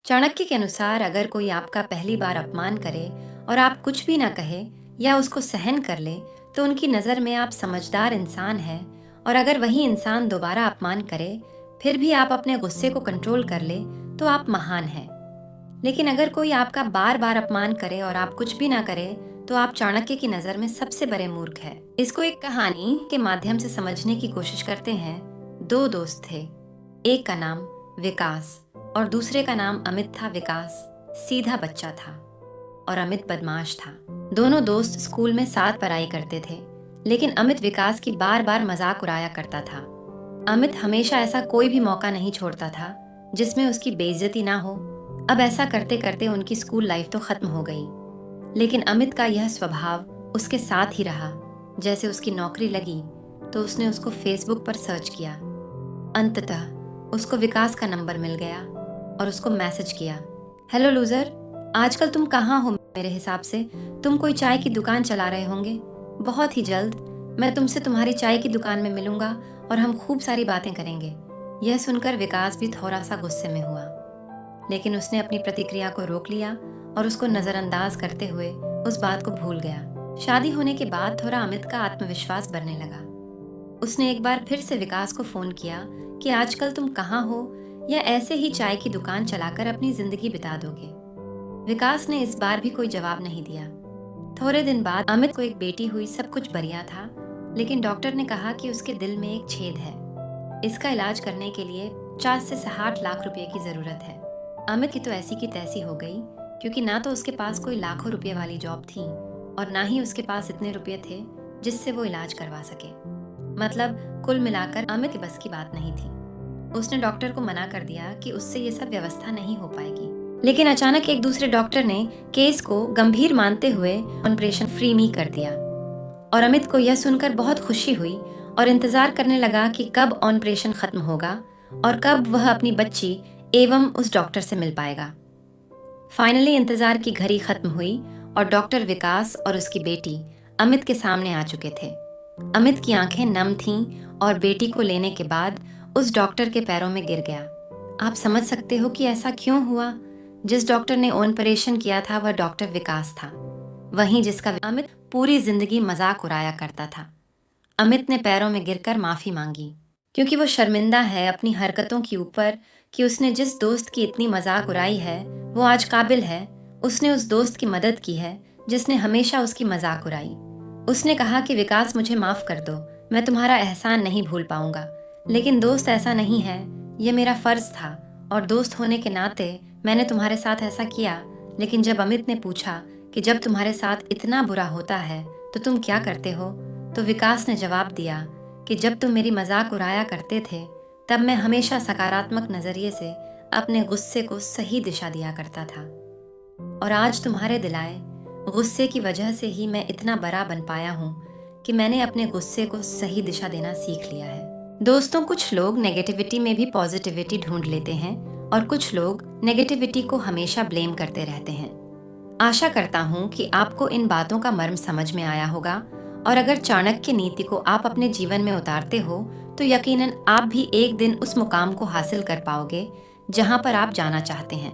चाणक्य के अनुसार अगर कोई आपका पहली बार अपमान करे और आप कुछ भी ना कहे या उसको सहन कर ले, तो उनकी नज़र में आप समझदार इंसान हैं। और अगर वही इंसान दोबारा अपमान करे, फिर भी आप अपने गुस्से को कंट्रोल कर ले, तो आप महान हैं। लेकिन अगर कोई आपका बार बार अपमान करे और आप कुछ भी ना करे, तो आप चाणक्य की नज़र में सबसे बड़े मूर्ख हैं। इसको एक कहानी के माध्यम से समझने की कोशिश करते हैं। दो दोस्त थे, एक का नाम विकास और दूसरे का नाम अमित था। विकास सीधा बच्चा था और अमित बदमाश था। दोनों दोस्त स्कूल में साथ पढ़ाई करते थे, लेकिन अमित विकास की बार बार मजाक उड़ाया करता था। अमित हमेशा ऐसा कोई भी मौका नहीं छोड़ता था जिसमें उसकी बेइज्जती ना हो। अब ऐसा करते करते उनकी स्कूल लाइफ तो खत्म हो गई, लेकिन अमित का यह स्वभाव उसके साथ ही रहा। जैसे उसकी नौकरी लगी तो उसने उसको फेसबुक पर सर्च किया। अंततः उसको विकास का नंबर मिल गया और उसको मैसेज किया, हेलो लूजर, आजकल तुम कहाँ हो? मेरे हिसाब से तुम कोई चाय की दुकान चला रहे होंगे। बहुत ही जल्द मैं तुमसे तुम्हारी चाय की दुकान में मिलूंगा और हम खूब सारी बातें करेंगे। यह सुनकर विकास भी थोड़ा सा गुस्से में हुआ, लेकिन उसने अपनी प्रतिक्रिया को रोक लिया और उसको नज़रअंदाज करते हुए उस बात को भूल गया। शादी होने के बाद थोड़ा अमित का आत्मविश्वास बढ़ने लगा। उसने एक बार फिर से विकास को फ़ोन किया कि आजकल तुम कहाँ हो, या ऐसे ही चाय की दुकान चलाकर अपनी ज़िंदगी बिता दोगे। विकास ने इस बार भी कोई जवाब नहीं दिया। थोड़े दिन बाद अमित को एक बेटी हुई। सब कुछ बढ़िया था, लेकिन डॉक्टर ने कहा कि उसके दिल में एक छेद है। इसका इलाज करने के लिए 50 से 60 लाख रुपए की ज़रूरत है। अमित की तो ऐसी की तैसी हो गई, क्योंकि ना तो उसके पास कोई लाखों रुपए वाली जॉब थी और ना ही उसके पास इतने रुपए थे जिससे वो इलाज करवा सके। मतलब कुल मिलाकर अमित की बस की बात नहीं थी। उसने डॉक्टर को मना कर दिया कि उससे ये सब व्यवस्था नहीं हो पाएगी। लेकिन अचानक एक दूसरे डॉक्टर ने केस को गंभीर मानते हुए ऑपरेशन फ्री में कर दिया और अमित को यह सुनकर बहुत खुशी हुई और इंतजार करने लगा कि कब ऑपरेशन खत्म होगा और कब वह अपनी बच्ची एवं उस डॉक्टर से मिल पाएगा। फाइनली इंतजार की घड़ी खत्म हुई और डॉक्टर विकास और उसकी बेटी अमित के सामने आ चुके थे। अमित की आंखें नम थीं और बेटी को लेने के बाद उस डॉक्टर के पैरों में गिर गया। आप समझ सकते हो कि ऐसा क्यों हुआ। जिस डॉक्टर ने ऑपरेशन किया था वह डॉक्टर विकास था, वहीं जिसका अमित पूरी जिंदगी मजाक उड़ाया करता था। अमित ने पैरों में गिरकर माफी मांगी, क्योंकि वो शर्मिंदा है अपनी हरकतों के ऊपर कि उसने जिस दोस्त की इतनी मजाक उड़ाई है वो आज काबिल है। उसने उस दोस्त की मदद की है जिसने हमेशा उसकी मजाक उड़ाई। उसने कहा कि विकास, मुझे माफ कर दो, मैं तुम्हारा एहसान नहीं भूल पाऊंगा। लेकिन दोस्त ऐसा नहीं है, यह मेरा फर्ज था और दोस्त होने के नाते मैंने तुम्हारे साथ ऐसा किया। लेकिन जब अमित ने पूछा कि जब तुम्हारे साथ इतना बुरा होता है तो तुम क्या करते हो, तो विकास ने जवाब दिया कि जब तुम मेरी मजाक उड़ाया करते थे तब मैं हमेशा सकारात्मक नज़रिए से अपने गुस्से को सही दिशा दिया करता था, और आज तुम्हारे दिलाए गुस्से की वजह से ही मैं इतना बड़ा बन पाया हूँ कि मैंने अपने गुस्से को सही दिशा देना सीख लिया है। दोस्तों, कुछ लोग नेगेटिविटी में भी पॉजिटिविटी ढूंढ लेते हैं और कुछ लोग नेगेटिविटी को हमेशा ब्लेम करते रहते हैं। आशा करता हूँ कि आपको इन बातों का मर्म समझ में आया होगा, और अगर चाणक्य नीति को आप अपने जीवन में उतारते हो तो यकीनन आप भी एक दिन उस मुकाम को हासिल कर पाओगे जहाँ पर आप जाना चाहते हैं।